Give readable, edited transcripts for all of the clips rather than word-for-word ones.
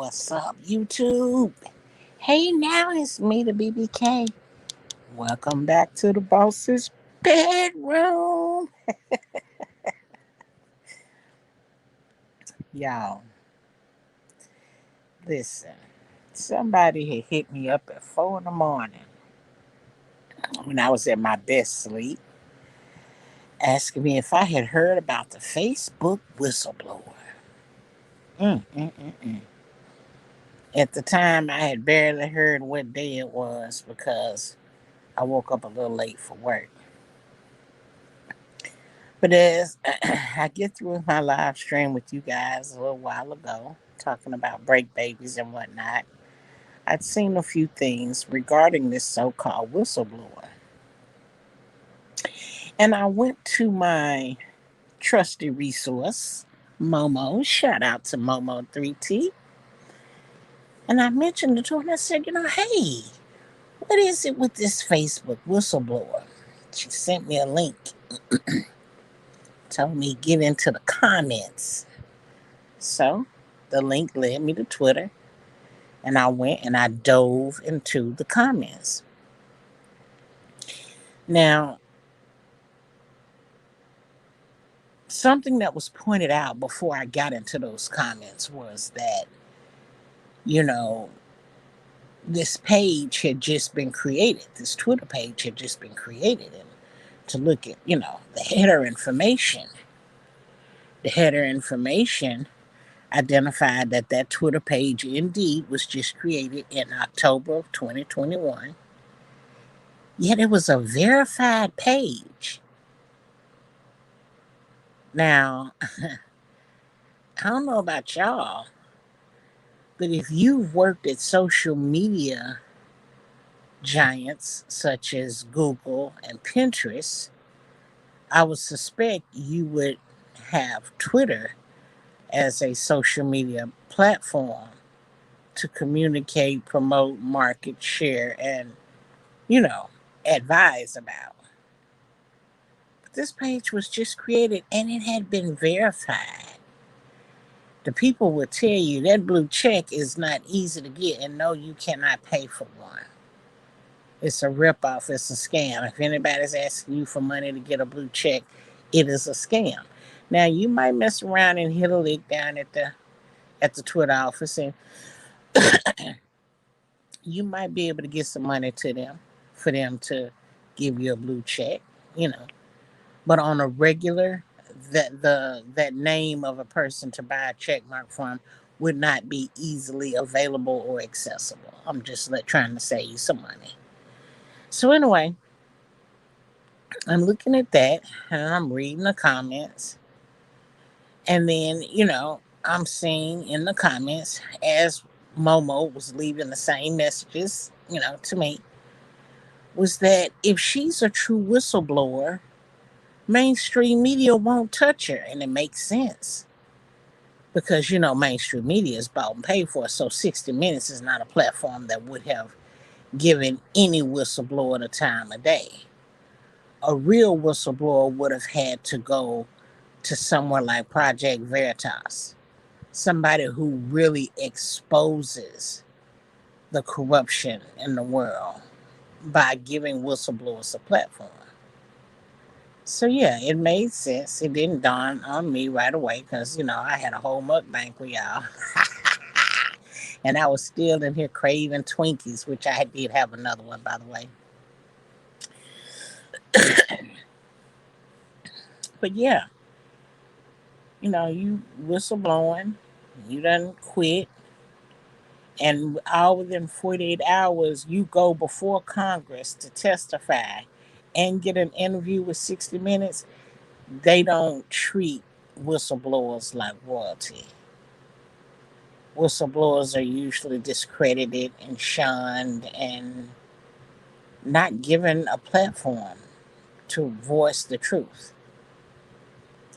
What's up, YouTube? Hey, now it's me, the BBK. Welcome back to the boss's bedroom. Y'all, listen. Somebody had hit me up at 4 in the morning when I was at my best sleep, asking me if I had heard about the Facebook whistleblower. Mm, mm, mm, mm. At the time, I had barely heard what day it was because I woke up a little late for work. But as I get through with my live stream with you guys a little while ago, talking about break babies and whatnot, I'd seen a few things regarding this so called whistleblower. And I went to my trusty resource, Momo. Shout out to Momo 3T. And I mentioned it to her and I said, hey, what is it with this Facebook whistleblower? She sent me a link, told me get into the comments. So the link led me to Twitter, and I went and I dove into the comments. Now, something that was pointed out before I got into those comments was that, this page had just been created. This Twitter page had just been created. And to look at, the header information, identified that Twitter page indeed was just created in October of 2021. Yet it was a verified page. Now, I don't know about y'all, but if you've worked at social media giants such as Google and Pinterest, I would suspect you would have Twitter as a social media platform to communicate, promote, market, share, and, advise about. But this page was just created and it had been verified. The people will tell you that blue check is not easy to get, and no, you cannot pay for one. It's a ripoff. It's a scam. If anybody's asking you for money to get a blue check, it is a scam. Now you might mess around and hit a lick down at the Twitter office, and you might be able to get some money to them for them to give you a blue check, But on a regular, that name of a person to buy a check mark from would not be easily available or accessible. I'm just trying to save you some money. So anyway, I'm looking at that and I'm reading the comments. And then, I'm seeing in the comments as Momo was leaving the same messages, to me, was that if she's a true whistleblower, mainstream media won't touch her. And it makes sense because, mainstream media is bought and paid for. So 60 Minutes is not a platform that would have given any whistleblower the time of day. A real whistleblower would have had to go to somewhere like Project Veritas, somebody who really exposes the corruption in the world by giving whistleblowers a platform. So yeah, it made sense. It didn't dawn on me right away because, I had a whole mukbang for y'all. And I was still in here craving Twinkies, which I did have another one, by the way. But yeah, you whistleblowing, you done quit, and all within 48 hours, you go before Congress to testify and get an interview with 60 Minutes. They don't treat whistleblowers like royalty. Whistleblowers are usually discredited and shunned and not given a platform to voice the truth.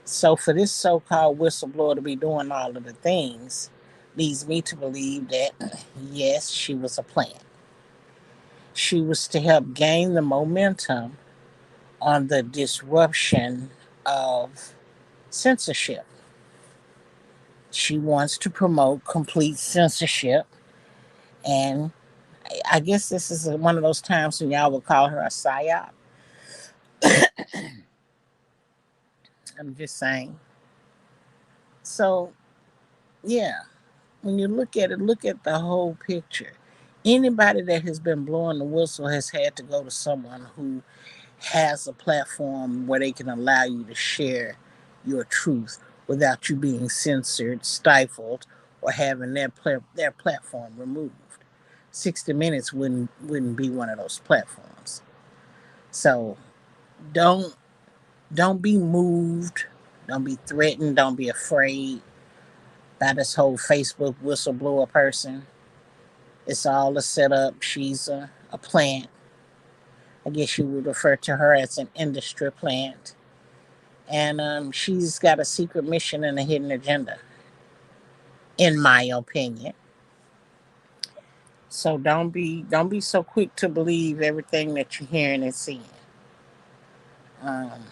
So for this so-called whistleblower to be doing all of the things leads me to believe that, yes, she was a plant. She was to help gain the momentum on the disruption of censorship. She wants to promote complete censorship. And I guess this is one of those times when y'all will call her a psyop. I'm just saying. So, yeah, when you look at it, look at the whole picture. Anybody that has been blowing the whistle has had to go to someone who has a platform where they can allow you to share your truth without you being censored, stifled, or having their platform removed. 60 Minutes wouldn't be one of those platforms. So don't don't be moved, don't be threatened, don't be afraid by this whole Facebook whistleblower person. It's all a setup. She's a plant. I guess you would refer to her as an industry plant. And she's got a secret mission and a hidden agenda, in my opinion. So don't be so quick to believe everything that you're hearing and seeing. Um,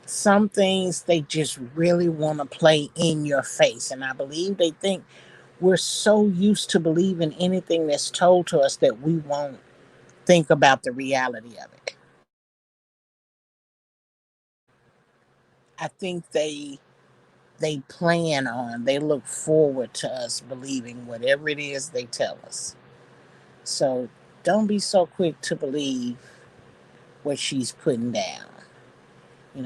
some things they just really want to play in your face, and I believe they think we're so used to believing anything that's told to us that we won't think about the reality of it. I think they look forward to us believing whatever it is they tell us. So don't be so quick to believe what she's putting down.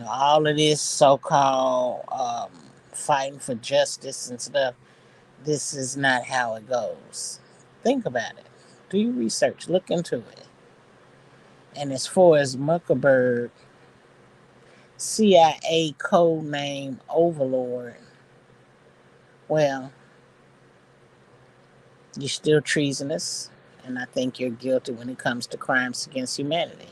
All of this so-called fighting for justice and stuff, this is not how it goes. Think about it. Do your research. Look into it. And as far as Muckerberg, CIA code name Overlord, well, you're still treasonous, and I think you're guilty when it comes to crimes against humanity.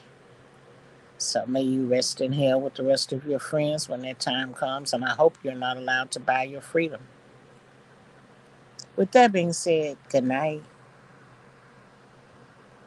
So may you rest in hell with the rest of your friends when that time comes, and I hope you're not allowed to buy your freedom. With that being said, good night.